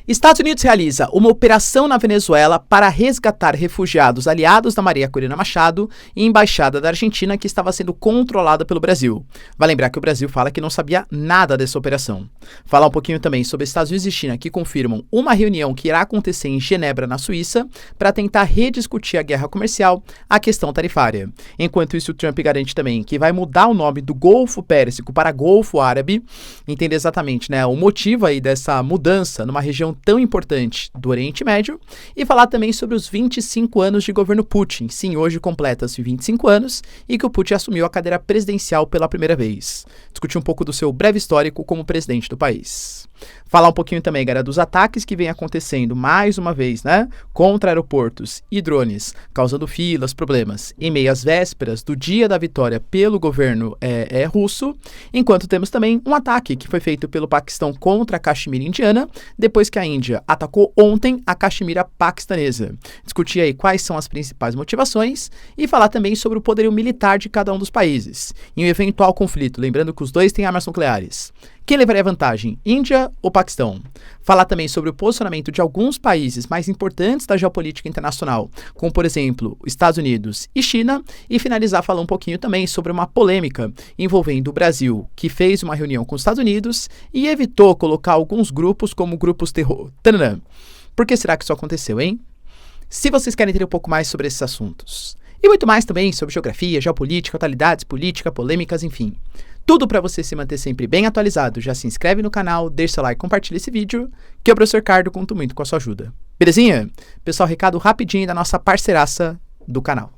Estados Unidos realiza uma operação na Venezuela para resgatar refugiados aliados da Maria Corina Machado e embaixada da Argentina que estava sendo controlada pelo Brasil. Vai lembrar que o Brasil fala que não sabia nada dessa operação. Falar um pouquinho também sobre Estados Unidos e China que confirmam uma reunião que irá acontecer em Genebra, na Suíça, para tentar rediscutir a guerra comercial, a questão tarifária. Enquanto isso, o Trump garante também que vai mudar o nome do Golfo Pérsico para Golfo Árabe, entender exatamente, o motivo aí dessa mudança numa região tão importante do Oriente Médio, e falar também sobre os 25 anos de governo Putin. Sim, hoje completa-se 25 anos e que o Putin assumiu a cadeira presidencial pela primeira vez. Discutir um pouco do seu breve histórico como presidente do país. Falar um pouquinho também, galera, dos ataques que vem acontecendo mais uma vez, contra aeroportos e drones, causando filas, problemas, em meio às vésperas do dia da vitória pelo governo russo, enquanto temos também um ataque que foi feito pelo Paquistão contra a Caxemira indiana, depois que a Índia atacou ontem a Caxemira paquistanesa. Discutir aí quais são as principais motivações e falar também sobre o poderio militar de cada um dos países, em um eventual conflito, lembrando que os dois têm armas nucleares. Quem levaria vantagem, Índia ou Paquistão? Falar também sobre o posicionamento de alguns países mais importantes da geopolítica internacional, como, por exemplo, Estados Unidos e China, e finalizar falando um pouquinho também sobre uma polêmica envolvendo o Brasil, que fez uma reunião com os Estados Unidos e evitou colocar alguns grupos como grupos terror. Tadã! Por que será que isso aconteceu, hein? Se vocês querem entender um pouco mais sobre esses assuntos, e muito mais também sobre geografia, geopolítica, atualidades, política, polêmicas, enfim. Tudo para você se manter sempre bem atualizado. Já se inscreve no canal, deixa seu like, compartilha esse vídeo, que o professor Ricardo conta muito com a sua ajuda. Belezinha? Pessoal, recado rapidinho da nossa parceiraça do canal.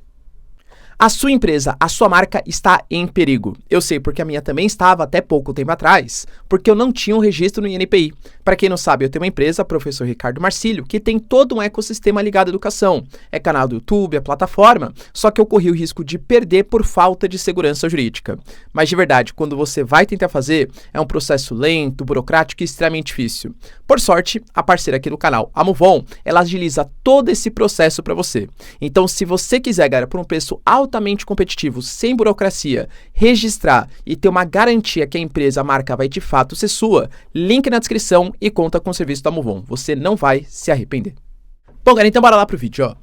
A sua empresa, a sua marca está em perigo. Eu sei porque a minha também estava até pouco tempo atrás, porque eu não tinha um registro no INPI. Para quem não sabe, eu tenho uma empresa, professor Ricardo Marcílio, que tem todo um ecossistema ligado à educação. É canal do YouTube, é plataforma, só que eu corri o risco de perder por falta de segurança jurídica. Mas de verdade, quando você vai tentar fazer, é um processo lento, burocrático e extremamente difícil. Por sorte, a parceira aqui do canal, a Movon, ela agiliza todo esse processo para você. Então, se você quiser, galera, por um preço altamente competitivo, sem burocracia, registrar e ter uma garantia que a empresa, a marca vai de fato ser sua, link na descrição e conta com o serviço da Movon. Você não vai se arrepender. Bom, galera, então bora lá pro vídeo,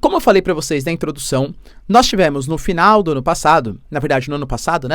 como eu falei para vocês na introdução, nós tivemos no final do ano passado, na verdade no ano passado,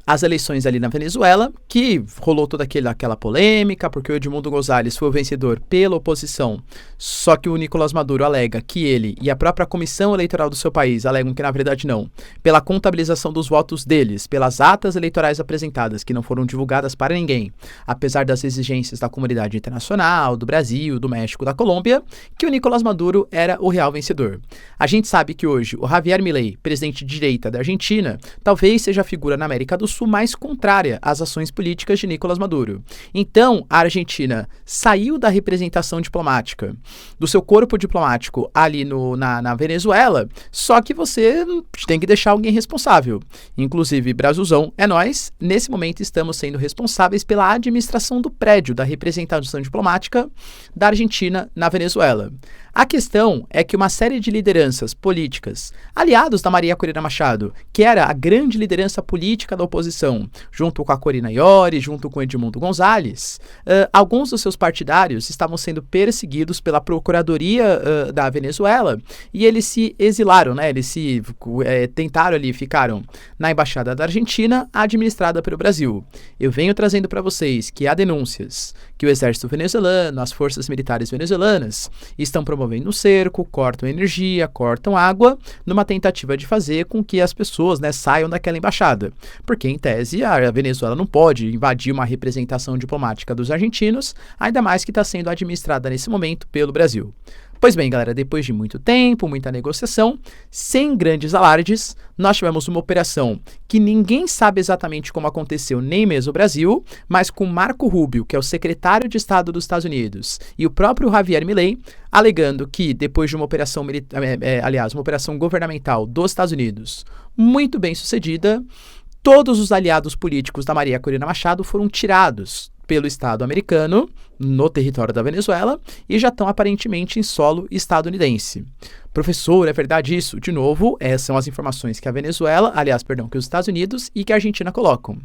as eleições ali na Venezuela, que rolou toda aquela polêmica, porque o Edmundo González foi o vencedor pela oposição, só que o Nicolás Maduro alega que ele e a própria comissão eleitoral do seu país alegam que na verdade não, pela contabilização dos votos deles, pelas atas eleitorais apresentadas, que não foram divulgadas para ninguém, apesar das exigências da comunidade internacional, do Brasil, do México, da Colômbia, que o Nicolás Maduro era o real vencedor. A gente sabe que hoje o Javier Milei, presidente de direita da Argentina, talvez seja a figura na América do Sul mais contrária às ações políticas de Nicolás Maduro. Então, a Argentina saiu da representação diplomática, do seu corpo diplomático ali na Venezuela, só que você tem que deixar alguém responsável. Inclusive, Brasilzão é nós, nesse momento estamos sendo responsáveis pela administração do prédio da representação diplomática da Argentina na Venezuela. A questão é que uma série de lideranças políticas, aliados da Maria Corina Machado, que era a grande liderança política da oposição, junto com a Corina Iori, junto com Edmundo González, alguns dos seus partidários estavam sendo perseguidos pela Procuradoria da Venezuela e eles se exilaram, eles se tentaram ali, ficaram na Embaixada da Argentina, administrada pelo Brasil. Eu venho trazendo para vocês que há denúncias que o exército venezuelano, as forças militares venezuelanas, estão promovendo um cerco, cortam energia, cortam água, numa tentativa de fazer com que as pessoas saiam daquela embaixada. Porque, em tese, a Venezuela não pode invadir uma representação diplomática dos argentinos, ainda mais que está sendo administrada nesse momento pelo Brasil. Pois bem, galera, depois de muito tempo, muita negociação, sem grandes alardes, nós tivemos uma operação que ninguém sabe exatamente como aconteceu, nem mesmo o Brasil, mas com Marco Rubio, que é o secretário de Estado dos Estados Unidos, e o próprio Javier Milei, alegando que depois de uma operação uma operação governamental dos Estados Unidos muito bem sucedida, todos os aliados políticos da Maria Corina Machado foram tirados pelo Estado americano no território da Venezuela e já estão aparentemente em solo estadunidense. Professor, é verdade isso? De novo, essas são as informações que a Venezuela, que os Estados Unidos e que a Argentina colocam.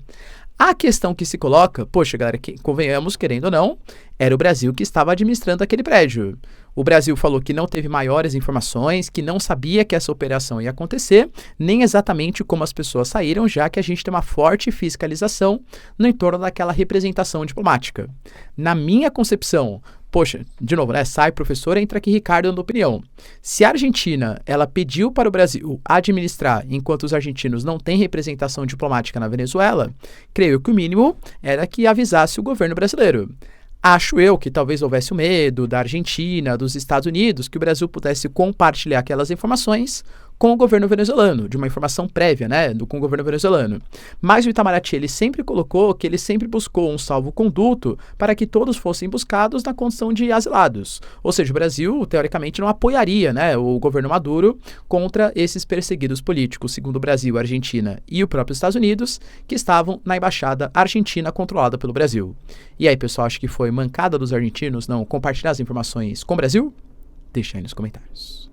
A questão que se coloca, poxa, galera, convenhamos, querendo ou não, era o Brasil que estava administrando aquele prédio. O Brasil falou que não teve maiores informações, que não sabia que essa operação ia acontecer, nem exatamente como as pessoas saíram, já que a gente tem uma forte fiscalização no entorno daquela representação diplomática. Na minha concepção, poxa, de novo, né? Sai professor, entra aqui Ricardo dando opinião. Se a Argentina, ela pediu para o Brasil administrar enquanto os argentinos não têm representação diplomática na Venezuela, creio que o mínimo era que avisasse o governo brasileiro. Acho eu que talvez houvesse o medo da Argentina, dos Estados Unidos, que o Brasil pudesse compartilhar aquelas informações com o governo venezuelano, de uma informação prévia, né, com o governo venezuelano. Mas o Itamaraty, ele sempre colocou que ele sempre buscou um salvo-conduto para que todos fossem buscados na condição de asilados. Ou seja, o Brasil, teoricamente, não apoiaria, né, o governo Maduro contra esses perseguidos políticos, segundo o Brasil, a Argentina e o próprio Estados Unidos, que estavam na embaixada argentina controlada pelo Brasil. E aí, pessoal, acho que foi mancada dos argentinos não compartilhar as informações com o Brasil? Deixa aí nos comentários.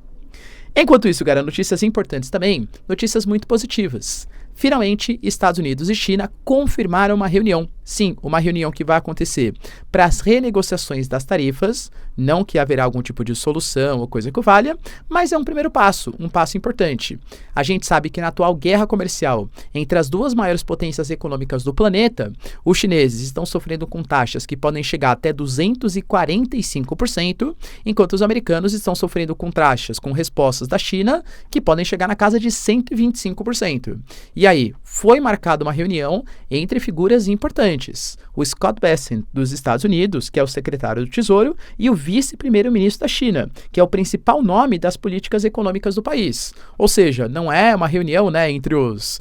Enquanto isso, galera, notícias importantes também, notícias muito positivas. Finalmente, Estados Unidos e China confirmaram uma reunião. Sim, uma reunião que vai acontecer para as renegociações das tarifas, não que haverá algum tipo de solução ou coisa que o valha, mas é um primeiro passo, um passo importante. A gente sabe que na atual guerra comercial entre as duas maiores potências econômicas do planeta, os chineses estão sofrendo com taxas que podem chegar até 245%, enquanto os americanos estão sofrendo com taxas, com respostas da China, que podem chegar na casa de 125%. E aí, foi marcada uma reunião entre figuras importantes. O Scott Bessent, dos Estados Unidos, que é o secretário do Tesouro, e o vice-primeiro-ministro da China, que é o principal nome das políticas econômicas do país. Ou seja, não é uma reunião, né, entre os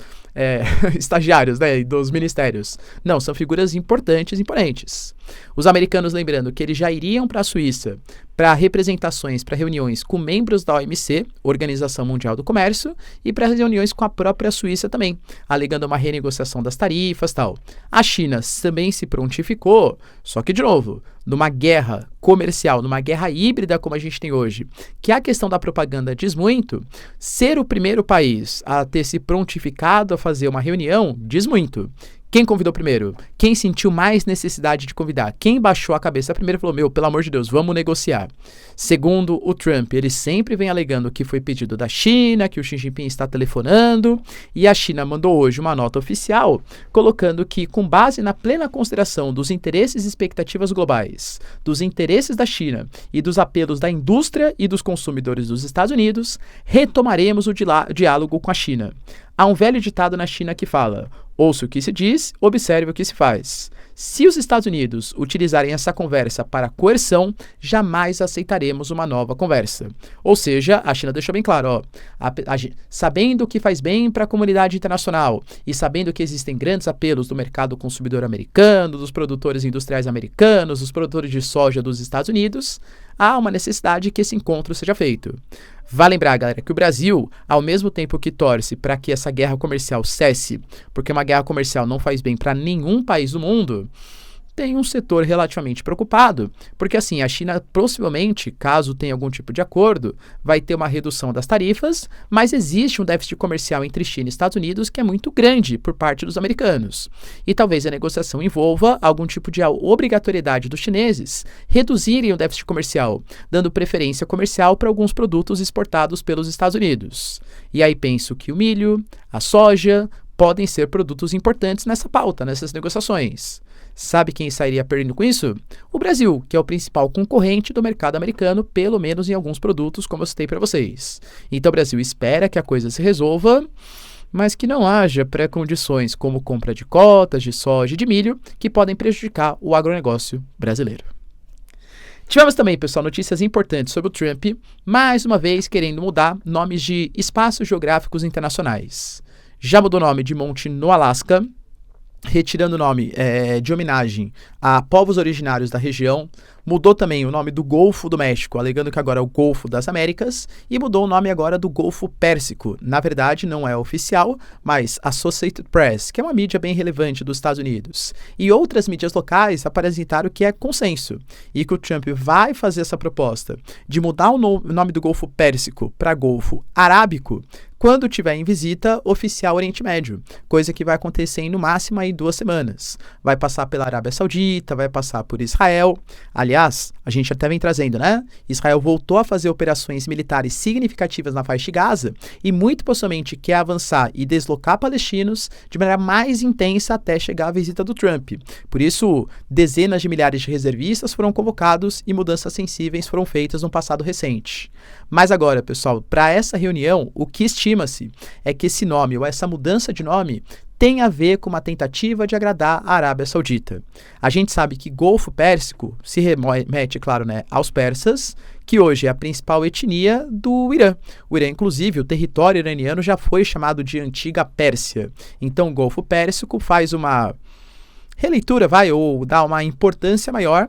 estagiários, né, dos ministérios. Não, são figuras importantes e imponentes. Os americanos, lembrando que eles já iriam para a Suíça para representações, para reuniões com membros da OMC, Organização Mundial do Comércio, e para reuniões com a própria Suíça também, alegando uma renegociação das tarifas e tal. A China também se prontificou, só que, de novo, numa guerra comercial, numa guerra híbrida como a gente tem hoje, que a questão da propaganda diz muito, ser o primeiro país a ter se prontificado a fazer uma reunião diz muito. Quem convidou primeiro? Quem sentiu mais necessidade de convidar? Quem baixou a cabeça primeiro e falou, meu, pelo amor de Deus, vamos negociar. Segundo o Trump, ele sempre vem alegando que foi pedido da China, que o Xi Jinping está telefonando, e a China mandou hoje uma nota oficial colocando que, com base na plena consideração dos interesses e expectativas globais, dos interesses da China e dos apelos da indústria e dos consumidores dos Estados Unidos, retomaremos o diálogo com a China. Há um velho ditado na China que fala, ouça o que se diz, observe o que se faz. Se os Estados Unidos utilizarem essa conversa para coerção, jamais aceitaremos uma nova conversa. Ou seja, a China deixou bem claro, ó, sabendo que faz bem para a comunidade internacional e sabendo que existem grandes apelos do mercado consumidor americano, dos produtores industriais americanos, dos produtores de soja dos Estados Unidos, há uma necessidade que esse encontro seja feito. Vale lembrar, galera, que o Brasil, ao mesmo tempo que torce para que essa guerra comercial cesse, porque uma guerra comercial não faz bem para nenhum país do mundo, tem um setor relativamente preocupado, porque assim, a China possivelmente, caso tenha algum tipo de acordo, vai ter uma redução das tarifas, mas existe um déficit comercial entre China e Estados Unidos que é muito grande por parte dos americanos. E talvez a negociação envolva algum tipo de obrigatoriedade dos chineses reduzirem o déficit comercial, dando preferência comercial para alguns produtos exportados pelos Estados Unidos. E aí penso que o milho, a soja, podem ser produtos importantes nessa pauta, nessas negociações. Sabe quem sairia perdendo com isso? O Brasil, que é o principal concorrente do mercado americano, pelo menos em alguns produtos, como eu citei para vocês. Então o Brasil espera que a coisa se resolva, mas que não haja pré-condições como compra de cotas de soja e de milho que podem prejudicar o agronegócio brasileiro. Tivemos também, pessoal, notícias importantes sobre o Trump, mais uma vez querendo mudar nomes de espaços geográficos internacionais. Já mudou o nome de monte no Alasca, retirando o nome de homenagem a povos originários da região. Mudou também o nome do Golfo do México, alegando que agora é o Golfo das Américas, e mudou o nome agora do Golfo Pérsico. Na verdade, não é oficial, mas Associated Press, que é uma mídia bem relevante dos Estados Unidos. E outras mídias locais apresentaram que é consenso, e que o Trump vai fazer essa proposta de mudar o nome do Golfo Pérsico para Golfo Arábico quando tiver em visita oficial ao Oriente Médio, coisa que vai acontecer em no máximo aí 2 semanas. Vai passar pela Arábia Saudita, vai passar por Israel. Aliás, a gente até vem trazendo, né? Israel voltou a fazer operações militares significativas na faixa de Gaza e muito possivelmente quer avançar e deslocar palestinos de maneira mais intensa até chegar à visita do Trump. Por isso, dezenas de milhares de reservistas foram convocados e mudanças sensíveis foram feitas no passado recente. Mas agora, pessoal, para essa reunião, o que estima-se é que esse nome ou essa mudança de nome tem a ver com uma tentativa de agradar a Arábia Saudita. A gente sabe que Golfo Pérsico se remete, claro, né, aos persas, que hoje é a principal etnia do Irã. O Irã, inclusive, o território iraniano já foi chamado de Antiga Pérsia. Então, o Golfo Pérsico faz uma releitura, ou dá uma importância maior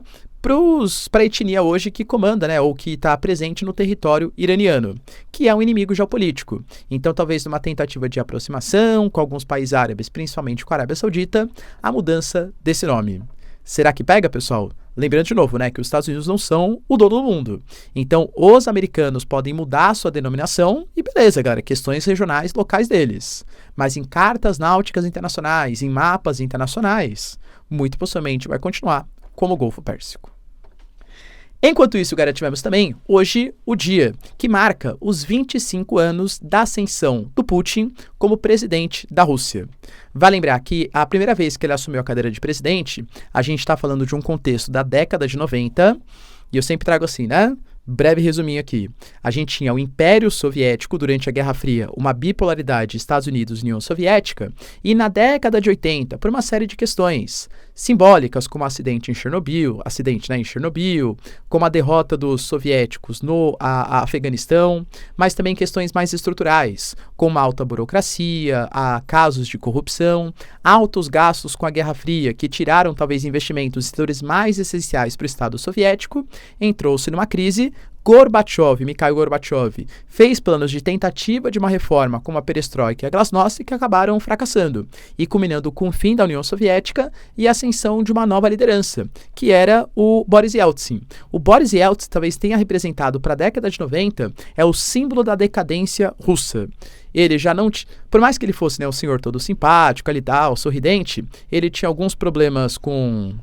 para a etnia hoje que comanda, né, ou que está presente no território iraniano, que é um inimigo geopolítico. Então, talvez numa tentativa de aproximação com alguns países árabes, principalmente com a Arábia Saudita, a mudança desse nome. Será que pega, pessoal? Lembrando de novo, né, que os Estados Unidos não são o dono do mundo. Então, os americanos podem mudar a sua denominação e beleza, galera, questões regionais locais deles. Mas em cartas náuticas internacionais, em mapas internacionais, muito possivelmente vai continuar como o Golfo Pérsico. Enquanto isso, galera, tivemos também hoje o dia que marca os 25 anos da ascensão do Putin como presidente da Rússia. Vale lembrar que a primeira vez que ele assumiu a cadeira de presidente, a gente está falando de um contexto da década de 90, e eu sempre trago assim, né? Breve resuminho aqui. A gente tinha o Império Soviético durante a Guerra Fria, uma bipolaridade Estados Unidos e União Soviética, e na década de 80, por uma série de questões simbólicas, como o acidente em Chernobyl, como a derrota dos soviéticos no Afeganistão, mas também questões mais estruturais, como a alta burocracia, casos de corrupção, altos gastos com a Guerra Fria, que tiraram talvez investimentos em setores mais essenciais para o Estado soviético, entrou-se numa crise. Mikhail Gorbachev, fez planos de tentativa de uma reforma como a perestroika e a glasnost que acabaram fracassando, e culminando com o fim da União Soviética e a ascensão de uma nova liderança, que era o Boris Yeltsin. O Boris Yeltsin talvez tenha representado para a década de 90, é o símbolo da decadência russa. Ele já não... Por mais que ele fosse, né, um senhor todo simpático, ali tal, sorridente, ele tinha alguns problemas com...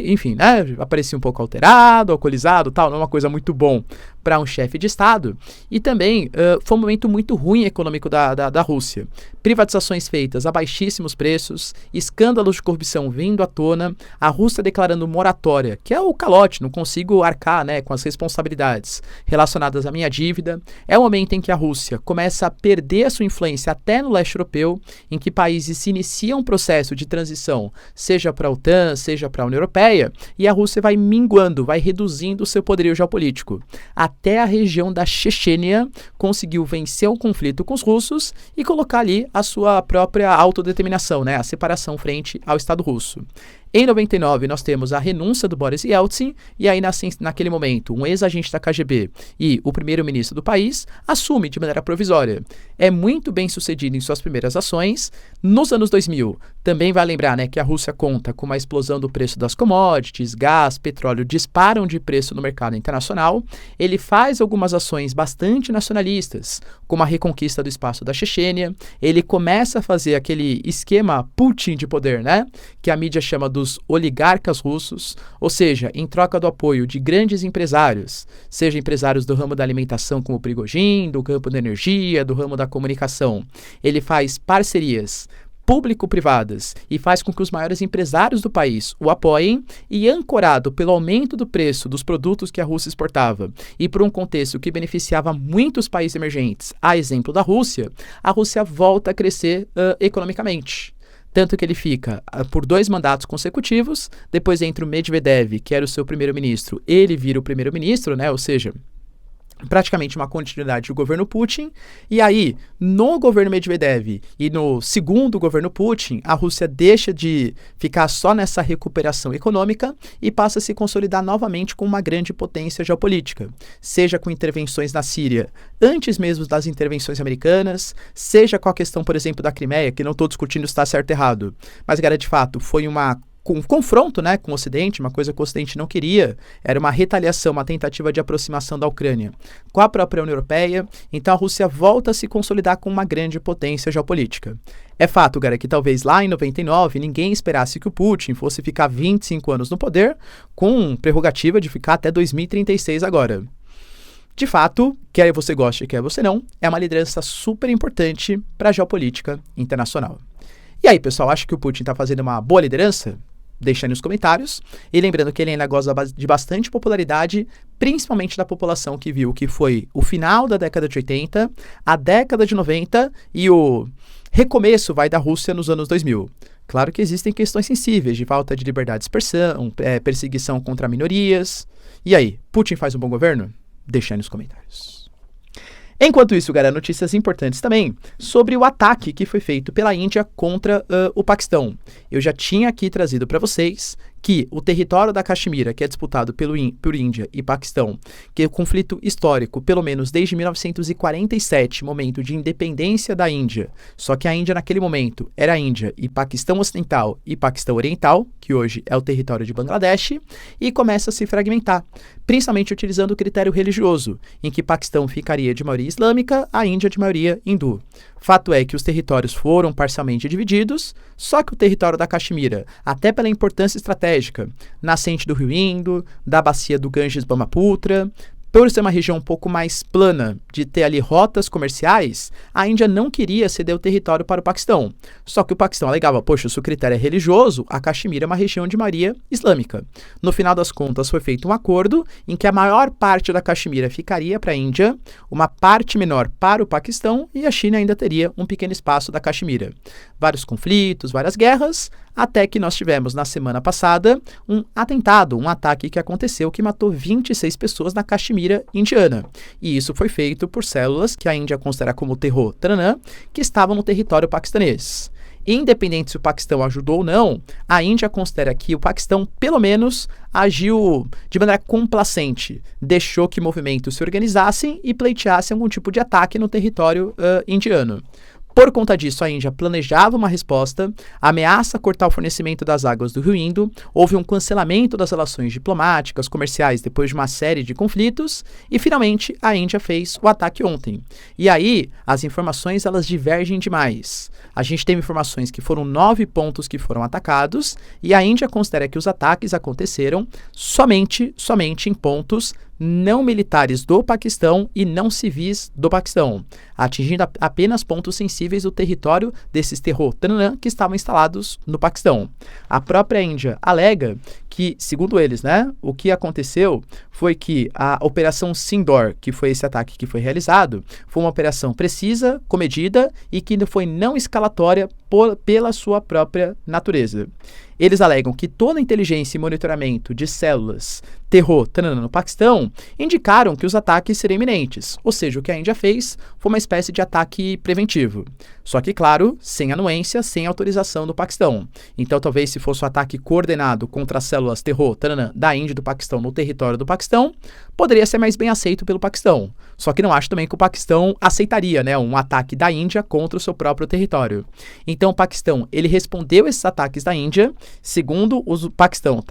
Enfim, né? Aparecia um pouco alterado, alcoolizado, tal, não é uma coisa muito bom para um chefe de Estado. E também foi um momento muito ruim econômico da Rússia. Privatizações feitas a baixíssimos preços, escândalos de corrupção vindo à tona, a Rússia declarando moratória, que é o calote, não consigo arcar, né, com as responsabilidades relacionadas à minha dívida. É o momento em que a Rússia começa a perder a sua influência até no leste europeu, em que países se iniciam um processo de transição, seja para a OTAN, seja para a União Europeia, e a Rússia vai minguando, vai reduzindo o seu poderio geopolítico. Até a região da Chechênia conseguiu vencer o conflito com os russos e colocar ali a sua própria autodeterminação, né, a separação frente ao Estado russo. Em 99, nós temos a renúncia do Boris Yeltsin, e aí naquele momento, um ex-agente da KGB e o primeiro-ministro do país assume de maneira provisória. É muito bem sucedido em suas primeiras ações. Nos anos 2000, também vai lembrar, né, que a Rússia conta com uma explosão do preço das commodities, gás, petróleo disparam de preço no mercado internacional. Ele faz algumas ações bastante nacionalistas, como a reconquista do espaço da Chechênia. Ele começa a fazer aquele esquema Putin de poder, né, que a mídia chama dos oligarcas russos, ou seja, em troca do apoio de grandes empresários, seja empresários do ramo da alimentação como o Prigozhin, do campo da energia, do ramo da comunicação. Ele faz parcerias público-privadas e faz com que os maiores empresários do país o apoiem, e ancorado pelo aumento do preço dos produtos que a Rússia exportava e por um contexto que beneficiava muitos países emergentes, a exemplo da Rússia, a Rússia volta a crescer economicamente. Tanto que ele fica por 2 mandatos consecutivos, depois entra o Medvedev, que era o seu primeiro-ministro, ele vira o primeiro-ministro, né, ou seja, praticamente uma continuidade do governo Putin, e aí, no governo Medvedev e no segundo governo Putin, a Rússia deixa de ficar só nessa recuperação econômica e passa a se consolidar novamente como uma grande potência geopolítica, seja com intervenções na Síria, antes mesmo das intervenções americanas, seja com a questão, por exemplo, da Crimeia, que não estou discutindo se está certo ou errado, mas, cara, de fato, foi um confronto, né, com o Ocidente, uma coisa que o Ocidente não queria, era uma retaliação, uma tentativa de aproximação da Ucrânia com a própria União Europeia, então a Rússia volta a se consolidar como uma grande potência geopolítica. É fato, cara, que talvez lá em 99 ninguém esperasse que o Putin fosse ficar 25 anos no poder, com prerrogativa de ficar até 2036 agora. De fato, quer você goste, quer você não, é uma liderança super importante para a geopolítica internacional. E aí, pessoal, acha que o Putin está fazendo uma boa liderança? Deixa aí nos comentários. E lembrando que ele ainda goza de bastante popularidade, principalmente da população que viu que foi o final da década de 80, a década de 90 e o recomeço da Rússia nos anos 2000. Claro que existem questões sensíveis de falta de liberdade de expressão, perseguição contra minorias. E aí, Putin faz um bom governo? Deixa aí nos comentários. Enquanto isso, galera, notícias importantes também sobre o ataque que foi feito pela Índia contra o Paquistão. Eu já tinha aqui trazido para vocês que o território da Caxemira, que é disputado por Índia e Paquistão, que é um conflito histórico, pelo menos desde 1947, momento de independência da Índia, só que a Índia naquele momento era a Índia e Paquistão Ocidental e Paquistão Oriental, que hoje é o território de Bangladesh, e começa a se fragmentar, principalmente utilizando o critério religioso, em que Paquistão ficaria de maioria islâmica, a Índia de maioria hindu. Fato é que os territórios foram parcialmente divididos, só que o território da Caxemira, até pela importância estratégica, nascente do rio Indo, da bacia do Ganges-Brahmaputra, por ser uma região um pouco mais plana, de ter ali rotas comerciais, a Índia não queria ceder o território para o Paquistão. Só que o Paquistão alegava, poxa, se o critério é religioso, a Caxemira é uma região de maioria islâmica. No final das contas, foi feito um acordo em que a maior parte da Caxemira ficaria para a Índia, uma parte menor para o Paquistão e a China ainda teria um pequeno espaço da Caxemira. Vários conflitos, várias guerras, até que nós tivemos na semana passada um atentado, um ataque que aconteceu que matou 26 pessoas na Caxemira indiana. E isso foi feito por células que a Índia considera como terror Taranã, que estavam no território paquistanês. Independente se o Paquistão ajudou ou não, a Índia considera que o Paquistão, pelo menos, agiu de maneira complacente, deixou que movimentos se organizassem e pleiteassem algum tipo de ataque no território indiano. Por conta disso, a Índia planejava uma resposta, ameaça cortar o fornecimento das águas do rio Indo, houve um cancelamento das relações diplomáticas, comerciais, depois de uma série de conflitos, e finalmente a Índia fez o ataque ontem. E aí, as informações elas divergem demais. A gente tem informações que foram 9 pontos que foram atacados, e a Índia considera que os ataques aconteceram somente em pontos não militares do Paquistão e não civis do Paquistão, atingindo apenas pontos sensíveis do território desses terror Taranã que estavam instalados no Paquistão. A própria Índia alega que, segundo eles, o que aconteceu foi que a Operação Sindoor, que foi esse ataque que foi realizado, foi uma operação precisa, comedida e que foi não escalatória pela sua própria natureza. Eles alegam que toda a inteligência e monitoramento de células terror no Paquistão indicaram que os ataques seriam iminentes, ou seja, o que a Índia fez foi uma espécie de ataque preventivo. Só que, claro, sem anuência, sem autorização do Paquistão. Então, talvez se fosse um ataque coordenado contra as células terror da Índia e do Paquistão no território do Paquistão, poderia ser mais bem aceito pelo Paquistão. Só que não acho também que o Paquistão aceitaria, um ataque da Índia contra o seu próprio território. Então, o Paquistão, ele respondeu esses ataques da Índia, segundo o Paquistão,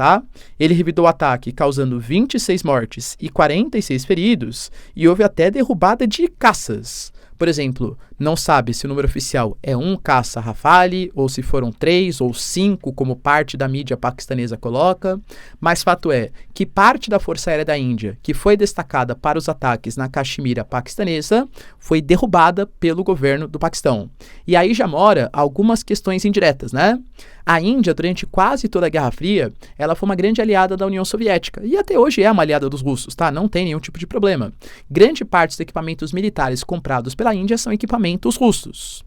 Ele revidou o ataque, causando 26 mortes e 46 feridos, e houve até derrubada de caças. Por exemplo, não sabe se o número oficial é 1 caça Rafale, ou se foram 3 ou 5, como parte da mídia paquistanesa coloca, mas fato é que parte da Força Aérea da Índia, que foi destacada para os ataques na Caxemira paquistanesa, foi derrubada pelo governo do Paquistão. E aí já mora algumas questões indiretas, A Índia, durante quase toda a Guerra Fria, ela foi uma grande aliada da União Soviética, e até hoje é uma aliada dos russos, Não tem nenhum tipo de problema. Grande parte dos equipamentos militares comprados pela Índia são equipamentos russos.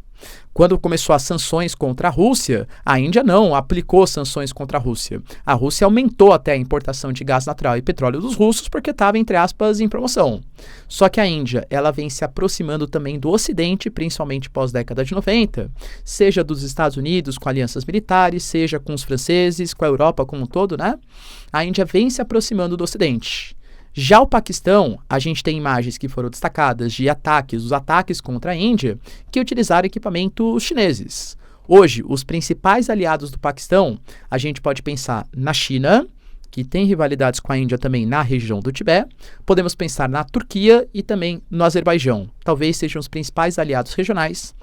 Quando começou as sanções contra a Rússia, a Índia não aplicou sanções contra a Rússia. A Rússia aumentou até a importação de gás natural e petróleo dos russos porque estava, entre aspas, em promoção. Só que a Índia, ela vem se aproximando também do Ocidente, principalmente pós-década de 90, seja dos Estados Unidos com alianças militares, seja com os franceses, com a Europa como um todo, né? A Índia vem se aproximando do Ocidente. Já o Paquistão, a gente tem imagens que foram destacadas de ataques, os ataques contra a Índia, que utilizaram equipamentos chineses. Hoje, os principais aliados do Paquistão, a gente pode pensar na China, que tem rivalidades com a Índia também na região do Tibete. Podemos pensar na Turquia e também no Azerbaijão. Talvez sejam os principais aliados regionais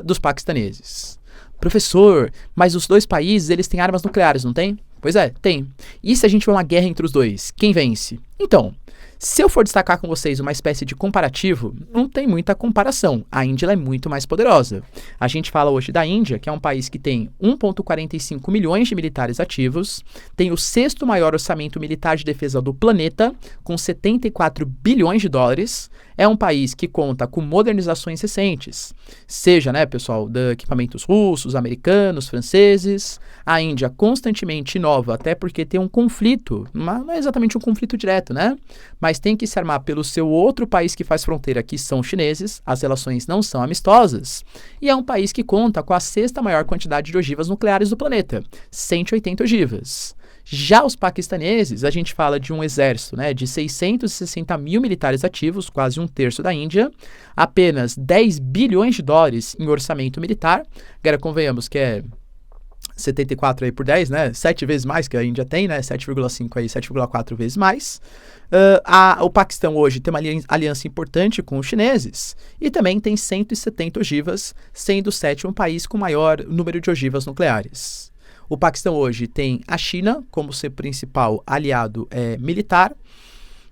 dos paquistaneses. Professor, mas os dois países, eles têm armas nucleares, não tem? Pois é, tem. E se a gente tiver uma guerra entre os dois, quem vence? Então, se eu for destacar com vocês uma espécie de comparativo, não tem muita comparação. A Índia é muito mais poderosa. A gente fala hoje da Índia, que é um país que tem 1,45 milhões de militares ativos, tem o sexto maior orçamento militar de defesa do planeta, com 74 bilhões de dólares. É um país que conta com modernizações recentes, seja, né, pessoal, de equipamentos russos, americanos, franceses. A Índia constantemente inova, até porque tem um conflito, não é exatamente um conflito direto, né? Mas tem que se armar pelo seu outro país que faz fronteira, que são chineses, as relações não são amistosas, e é um país que conta com a sexta maior quantidade de ogivas nucleares do planeta, 180 ogivas. Já os paquistaneses, a gente fala de um exército, né, de 660 mil militares ativos, quase um terço da Índia, apenas 10 bilhões de dólares em orçamento militar. Agora, convenhamos que é 74 aí por 10, né, 7 vezes mais que a Índia tem, né, 7,5 aí, 7,4 vezes mais. O Paquistão hoje tem uma aliança importante com os chineses e também tem 170 ogivas, sendo o sétimo país com maior número de ogivas nucleares. O Paquistão hoje tem a China como seu principal aliado militar,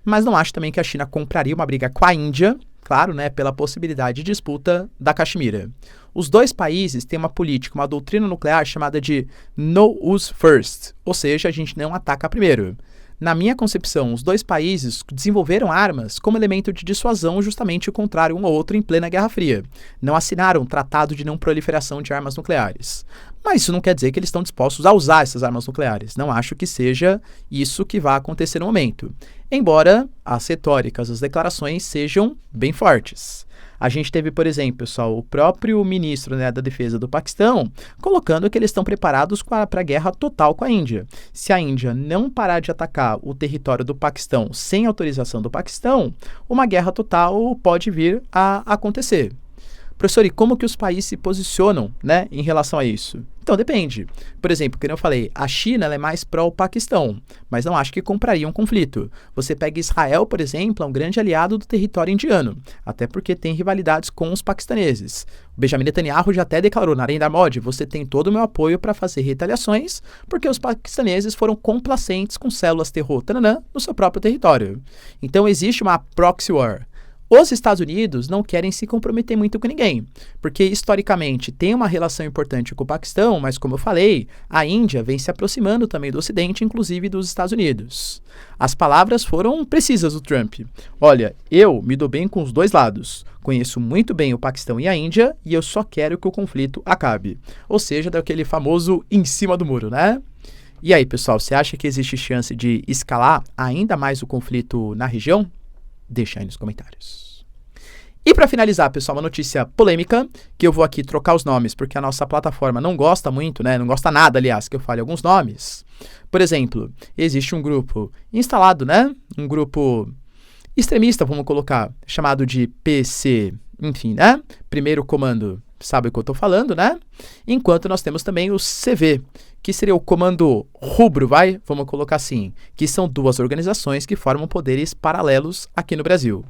mas não acho também que a China compraria uma briga com a Índia, claro, né, pela possibilidade de disputa da Caxemira. Os dois países têm uma política, uma doutrina nuclear chamada de No Use First, ou seja, a gente não ataca primeiro. Na minha concepção, os dois países desenvolveram armas como elemento de dissuasão justamente contra um ao outro em plena Guerra Fria. Não assinaram um tratado de não proliferação de armas nucleares. Mas isso não quer dizer que eles estão dispostos a usar essas armas nucleares. Não acho que seja isso que vai acontecer no momento. Embora as retóricas, as declarações sejam bem fortes. A gente teve, por exemplo, pessoal, o próprio ministro, né, da Defesa do Paquistão colocando que eles estão preparados para a guerra total com a Índia. Se a Índia não parar de atacar o território do Paquistão sem autorização do Paquistão, uma guerra total pode vir a acontecer. Professor, e como que os países se posicionam, né, em relação a isso? Então, depende. Por exemplo, como eu falei, a China ela é mais pró-Paquistão, mas não acho que compraria um conflito. Você pega Israel, por exemplo, é um grande aliado do território indiano, até porque tem rivalidades com os paquistaneses. O Benjamin Netanyahu já até declarou, Narendra Modi, você tem todo o meu apoio para fazer retaliações, porque os paquistaneses foram complacentes com células terror no seu próprio território. Então, existe uma proxy war. Os Estados Unidos não querem se comprometer muito com ninguém, porque historicamente tem uma relação importante com o Paquistão, mas como eu falei, a Índia vem se aproximando também do Ocidente, inclusive dos Estados Unidos. As palavras foram precisas do Trump. Olha, eu me dou bem com os dois lados, conheço muito bem o Paquistão e a Índia e eu só quero que o conflito acabe. Ou seja, daquele famoso em cima do muro, né? E aí, pessoal, você acha que existe chance de escalar ainda mais o conflito na região? Deixa aí nos comentários. E para finalizar, pessoal, uma notícia polêmica, que eu vou aqui trocar os nomes, porque a nossa plataforma não gosta muito, né? Não gosta nada, aliás, que eu fale alguns nomes. Por exemplo, existe um grupo instalado, né? Um grupo extremista, vamos colocar, chamado de PC, enfim, né? Primeiro comando, sabe o que eu estou falando, né? Enquanto nós temos também o CV, que seria o comando rubro, vamos colocar assim, que são duas organizações que formam poderes paralelos aqui no Brasil.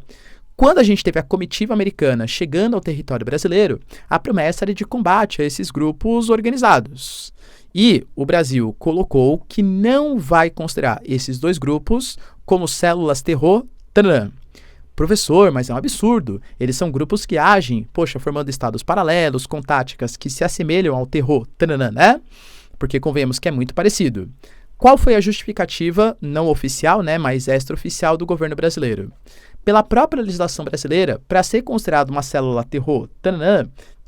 Quando a gente teve a comitiva americana chegando ao território brasileiro, a promessa era de combate a esses grupos organizados. E o Brasil colocou que não vai considerar esses dois grupos como células terror. Professor, mas é um absurdo. Eles são grupos que agem, formando estados paralelos, com táticas que se assemelham ao terror, né? Porque convenhamos que é muito parecido. Qual foi a justificativa, não oficial, né, mas extraoficial do governo brasileiro? Pela própria legislação brasileira, para ser considerado uma célula terror,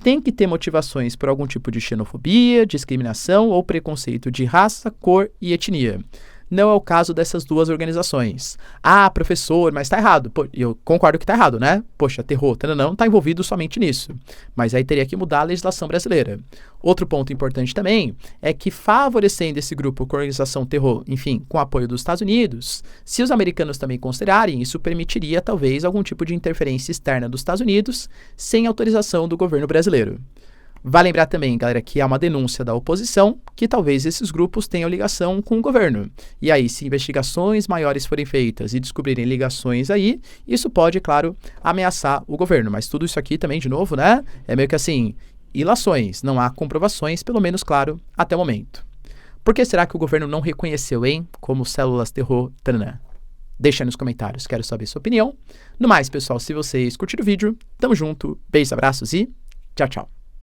tem que ter motivações por algum tipo de xenofobia, discriminação ou preconceito de raça, cor e etnia. Não é o caso dessas duas organizações. Ah, professor, mas tá errado. Pô, eu concordo que tá errado, né? Poxa, terror, não tá envolvido somente nisso. Mas aí teria que mudar a legislação brasileira. Outro ponto importante também é que favorecendo esse grupo com a organização terror, enfim, com apoio dos Estados Unidos, se os americanos também considerarem, isso permitiria talvez algum tipo de interferência externa dos Estados Unidos sem autorização do governo brasileiro. Vale lembrar também, galera, que há uma denúncia da oposição que talvez esses grupos tenham ligação com o governo. E aí, se investigações maiores forem feitas e descobrirem ligações aí, isso pode, claro, ameaçar o governo. Mas tudo isso aqui também, de novo, né, é meio que assim, ilações, não há comprovações, pelo menos, claro, até o momento. Por que será que o governo não reconheceu, hein, como células terror? Deixa aí nos comentários, quero saber sua opinião. No mais, pessoal, se vocês curtiram o vídeo, tamo junto, beijos, abraços e tchau, tchau.